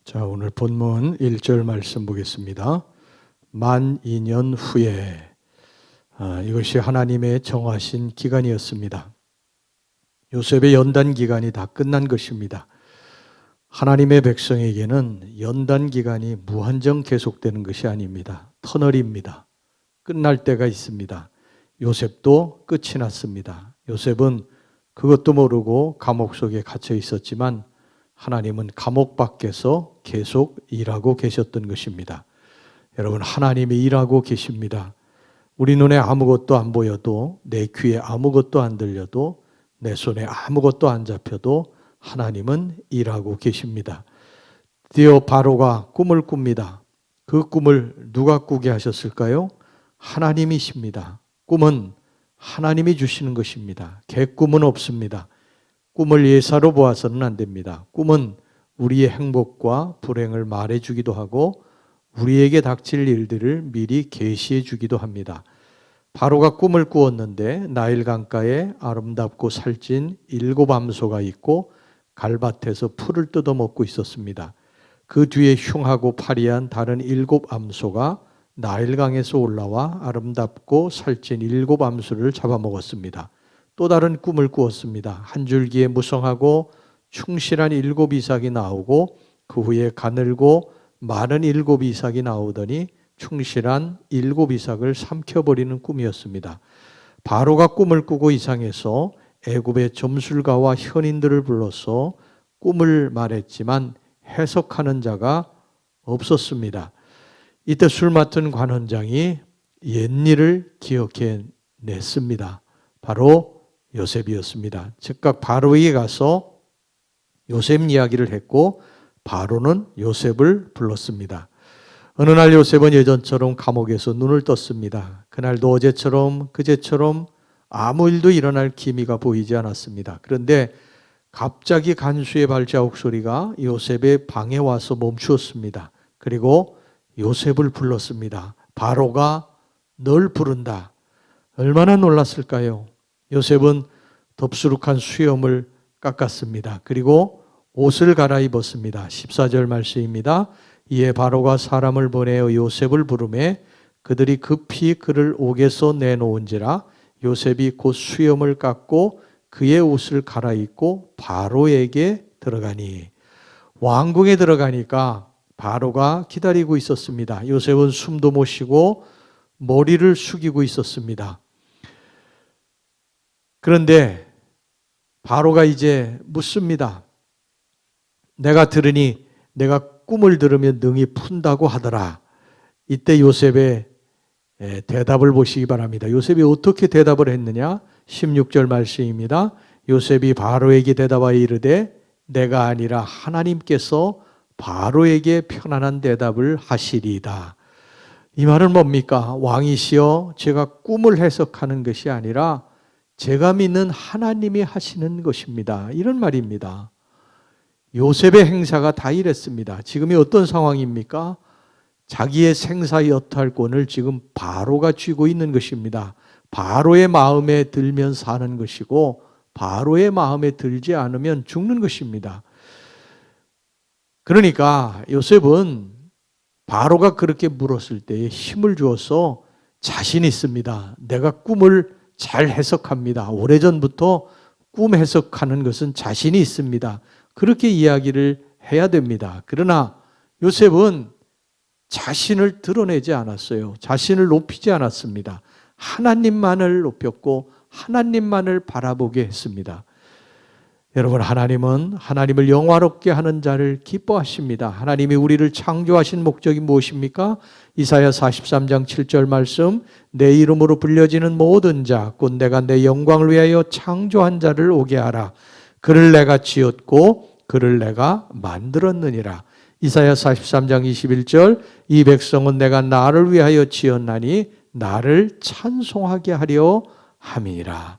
자, 오늘 본문 1절 말씀 보겠습니다. 만 2년 후에 이것이 하나님의 정하신 기간이었습니다. 요셉의 연단 기간이 다 끝난 것입니다. 하나님의 백성에게는 연단 기간이 무한정 계속되는 것이 아닙니다. 터널입니다. 끝날 때가 있습니다. 요셉도 끝이 났습니다. 요셉은 그것도 모르고 감옥 속에 갇혀 있었지만 하나님은 감옥 밖에서 계속 일하고 계셨던 것입니다. 여러분, 하나님이 일하고 계십니다. 우리 눈에 아무것도 안 보여도, 내 귀에 아무것도 안 들려도, 내 손에 아무것도 안 잡혀도 하나님은 일하고 계십니다. 드디어 바로가 꿈을 꿉니다. 그 꿈을 누가 꾸게 하셨을까요? 하나님이십니다. 꿈은 하나님이 주시는 것입니다. 개꿈은 없습니다. 꿈을 예사로 보아서는 안 됩니다. 꿈은 우리의 행복과 불행을 말해주기도 하고 우리에게 닥칠 일들을 미리 계시해 주기도 합니다. 바로가 꿈을 꾸었는데 나일 강가에 아름답고 살찐 7 암소가 있고 갈밭에서 풀을 뜯어먹고 있었습니다. 그 뒤에 흉하고 파리한 다른 7 암소가 나일강에서 올라와 아름답고 살찐 7 암소를 잡아먹었습니다. 또 다른 꿈을 꾸었습니다. 한 줄기에 무성하고 충실한 7 이삭이 나오고 그 후에 가늘고 마른 7 이삭이 나오더니 충실한 7 이삭을 삼켜버리는 꿈이었습니다. 바로가 꿈을 꾸고 이상해서 애굽의 점술가와 현인들을 불러서 꿈을 말했지만 해석하는 자가 없었습니다. 이때 술 맡은 관원장이 옛일을 기억해 냈습니다. 바로 요셉이었습니다. 즉각 바로에게 가서 요셉 이야기를 했고 바로는 요셉을 불렀습니다. 어느 날 요셉은 예전처럼 감옥에서 눈을 떴습니다. 그날도 어제처럼 그제처럼 아무 일도 일어날 기미가 보이지 않았습니다. 그런데 갑자기 간수의 발자국 소리가 요셉의 방에 와서 멈추었습니다. 그리고 요셉을 불렀습니다. 바로가 널 부른다. 얼마나 놀랐을까요? 요셉은 덥수룩한 수염을 깎았습니다. 그리고 옷을 갈아입었습니다. 14절 말씀입니다. 이에 바로가 사람을 보내어 요셉을 부르매 그들이 급히 그를 옥에서 내놓은지라 요셉이 곧 수염을 깎고 그의 옷을 갈아입고 바로에게 들어가니, 왕궁에 들어가니까 바로가 기다리고 있었습니다. 요셉은 숨도 못 쉬고 머리를 숙이고 있었습니다. 그런데 바로가 이제 묻습니다. 내가 들으니 내가 꿈을 들으면 능히 푼다고 하더라. 이때 요셉의 대답을 보시기 바랍니다. 요셉이 어떻게 대답을 했느냐? 16절 말씀입니다. 요셉이 바로에게 대답하여 이르되 내가 아니라 하나님께서 바로에게 편안한 대답을 하시리이다. 이 말은 뭡니까? 왕이시여, 제가 꿈을 해석하는 것이 아니라 제가 믿는 하나님이 하시는 것입니다. 이런 말입니다. 요셉의 행사가 다 이랬습니다. 지금이 어떤 상황입니까? 자기의 생사여탈권을 지금 바로가 쥐고 있는 것입니다. 바로의 마음에 들면 사는 것이고 바로의 마음에 들지 않으면 죽는 것입니다. 그러니까 요셉은 바로가 그렇게 물었을 때에 힘을 주어서 자신 있습니다. 내가 꿈을 잘 해석합니다. 오래전부터 꿈 해석하는 것은 자신이 있습니다. 그렇게 이야기를 해야 됩니다. 그러나 요셉은 자신을 드러내지 않았어요. 자신을 높이지 않았습니다. 하나님만을 높였고 하나님만을 바라보게 했습니다. 여러분, 하나님은 하나님을 영화롭게 하는 자를 기뻐하십니다. 하나님이 우리를 창조하신 목적이 무엇입니까? 이사야 43장 7절 말씀, 내 이름으로 불려지는 모든 자, 곧 내가 내 영광을 위하여 창조한 자를 오게 하라. 그를 내가 지었고 그를 내가 만들었느니라. 이사야 43장 21절, 이 백성은 내가 나를 위하여 지었나니 나를 찬송하게 하려 함이니라.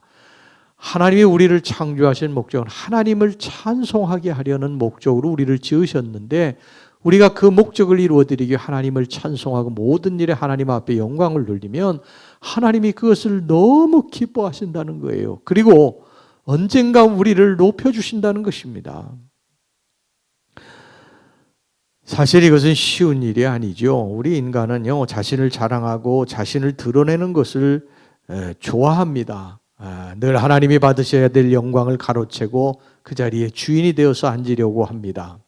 하나님이 우리를 창조하신 목적은 하나님을 찬송하게 하려는 목적으로 우리를 지으셨는데 우리가 그 목적을 이루어드리기 위해 하나님을 찬송하고 모든 일에 하나님 앞에 영광을 돌리면 하나님이 그것을 너무 기뻐하신다는 거예요. 그리고 언젠가 우리를 높여주신다는 것입니다. 사실 이것은 쉬운 일이 아니죠. 우리 인간은요, 자신을 자랑하고 자신을 드러내는 것을 좋아합니다. 늘 하나님이 받으셔야 될 영광을 가로채고 그 자리에 주인이 되어서 앉으려고 합니다.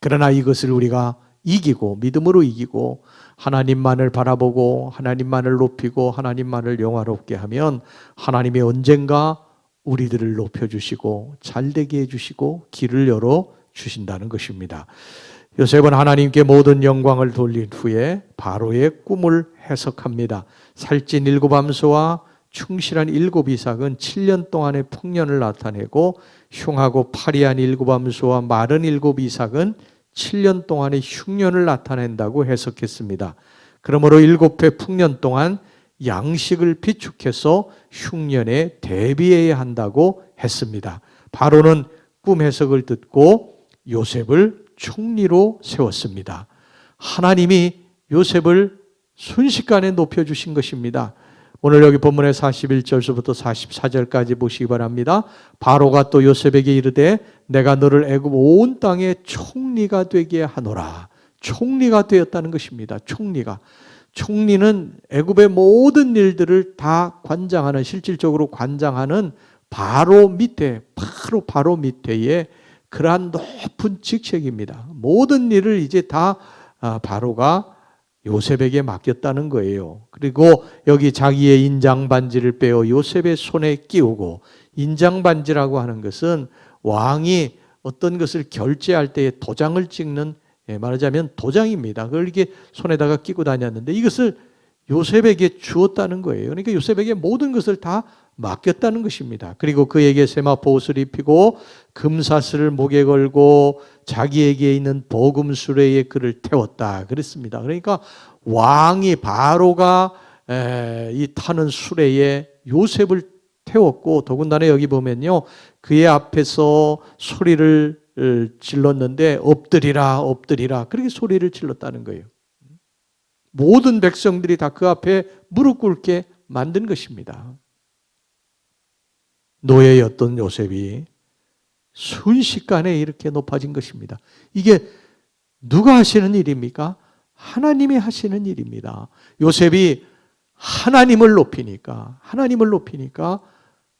그러나 이것을 우리가 이기고 믿음으로 이기고 하나님만을 바라보고 하나님만을 높이고 하나님만을 영화롭게 하면 하나님이 언젠가 우리들을 높여주시고 잘되게 해주시고 길을 열어주신다는 것입니다. 요셉은 하나님께 모든 영광을 돌린 후에 바로의 꿈을 해석합니다. 살찐 7암소와 충실한 7이삭은 7년 동안의 풍년을 나타내고 흉하고 파리한 7암소와 마른 7이삭은 7년 동안의 흉년을 나타낸다고 해석했습니다. 그러므로 7회 풍년 동안 양식을 비축해서 흉년에 대비해야 한다고 했습니다. 바로는 꿈 해석을 듣고 요셉을 총리로 세웠습니다. 하나님이 요셉을 순식간에 높여주신 것입니다. 오늘 여기 본문의 41절서부터 44절까지 보시기 바랍니다. 바로가 또 요셉에게 이르되 내가 너를 애굽 온 땅의 총리가 되게 하노라. 총리가 되었다는 것입니다. 총리는 애굽의 모든 일들을 다 관장하는, 실질적으로 관장하는 바로 밑에의 그러한 높은 직책입니다. 모든 일을 이제 다 바로가 요셉에게 맡겼다는 거예요. 그리고 여기 자기의 인장반지를 빼어 요셉의 손에 끼우고, 인장반지라고 하는 것은 왕이 어떤 것을 결제할 때에 도장을 찍는, 말하자면 도장입니다. 그걸 이렇게 손에다가 끼고 다녔는데 이것을 요셉에게 주었다는 거예요. 그러니까 요셉에게 모든 것을 다 맡겼다는 것입니다. 그리고 그에게 세마포 옷을 입히고 금사슬을 목에 걸고 자기에게 있는 보금 수레에 그를 태웠다 그랬습니다. 그러니까 왕이 바로가 이 타는 수레에 요셉을 태웠고, 더군다나 여기 보면요, 그의 앞에서 소리를 질렀는데 엎드리라 그렇게 소리를 질렀다는 거예요. 모든 백성들이 다 그 앞에 무릎 꿇게 만든 것입니다. 노예였던 요셉이 순식간에 이렇게 높아진 것입니다. 이게 누가 하시는 일입니까? 하나님이 하시는 일입니다. 요셉이 하나님을 높이니까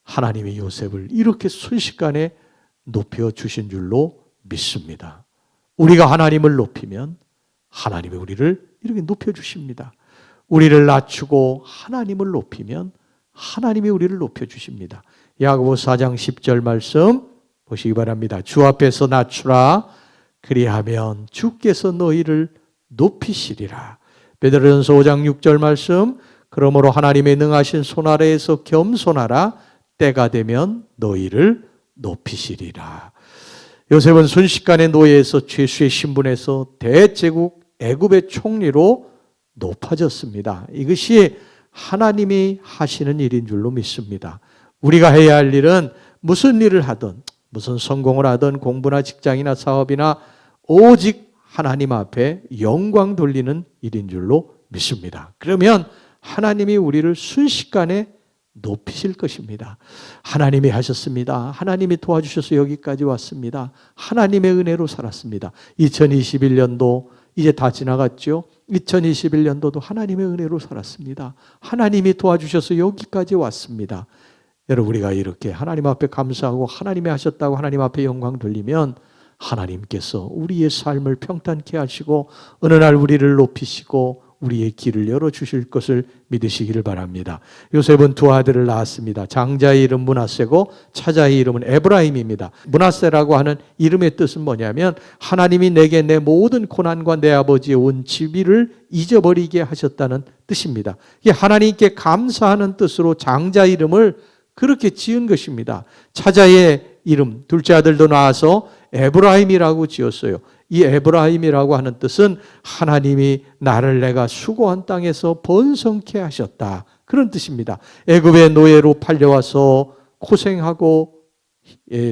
하나님이 요셉을 이렇게 순식간에 높여주신 줄로 믿습니다. 우리가 하나님을 높이면 하나님이 우리를 이렇게 높여주십니다. 우리를 낮추고 하나님을 높이면 하나님이 우리를 높여주십니다. 야고보서 4장 10절 말씀 보시기 바랍니다. 주 앞에서 낮추라. 그리하면 주께서 너희를 높이시리라. 베드로전서 5장 6절 말씀. 그러므로 하나님의 능하신 손 아래에서 겸손하라. 때가 되면 너희를 높이시리라. 요셉은 순식간에 노예에서 죄수의 신분에서 대제국 애굽의 총리로 높아졌습니다. 이것이 하나님이 하시는 일인 줄로 믿습니다. 우리가 해야 할 일은 무슨 일을 하든, 무슨 성공을 하든, 공부나 직장이나 사업이나 오직 하나님 앞에 영광 돌리는 일인 줄로 믿습니다. 그러면 하나님이 우리를 순식간에 높이실 것입니다. 하나님이 하셨습니다. 하나님이 도와주셔서 여기까지 왔습니다. 하나님의 은혜로 살았습니다. 2021년도 이제 다 지나갔죠. 2021년도도 하나님의 은혜로 살았습니다. 하나님이 도와주셔서 여기까지 왔습니다. 여러분, 우리가 이렇게 하나님 앞에 감사하고 하나님이 하셨다고 하나님 앞에 영광 돌리면 하나님께서 우리의 삶을 평탄케 하시고 어느 날 우리를 높이시고 우리의 길을 열어주실 것을 믿으시기를 바랍니다. 요셉은 두 아들을 낳았습니다. 장자의 이름 므낫세고 차자의 이름은 에브라임입니다. 므낫세라고 하는 이름의 뜻은 뭐냐면 하나님이 내게 내 모든 고난과 내 아버지의 온 지위를 잊어버리게 하셨다는 뜻입니다. 이게 하나님께 감사하는 뜻으로 장자 이름을 그렇게 지은 것입니다. 차자의 이름, 둘째 아들도 낳아서 에브라임이라고 지었어요. 이 에브라임이라고 하는 뜻은 하나님이 나를 내가 수고한 땅에서 번성케 하셨다, 그런 뜻입니다. 애굽의 노예로 팔려와서 고생하고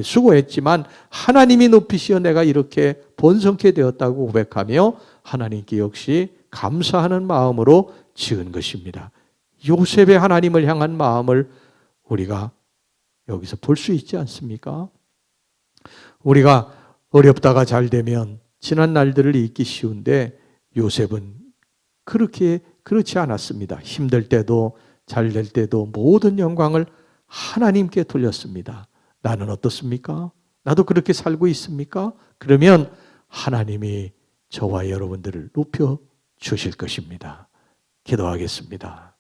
수고했지만 하나님이 높이시어 내가 이렇게 번성케 되었다고 고백하며 하나님께 역시 감사하는 마음으로 지은 것입니다. 요셉의 하나님을 향한 마음을 우리가 여기서 볼 수 있지 않습니까? 우리가 어렵다가 잘 되면 지난 날들을 잊기 쉬운데 요셉은 그렇지 않았습니다. 힘들 때도 잘 될 때도 모든 영광을 하나님께 돌렸습니다. 나는 어떻습니까? 나도 그렇게 살고 있습니까? 그러면 하나님이 저와 여러분들을 높여 주실 것입니다. 기도하겠습니다.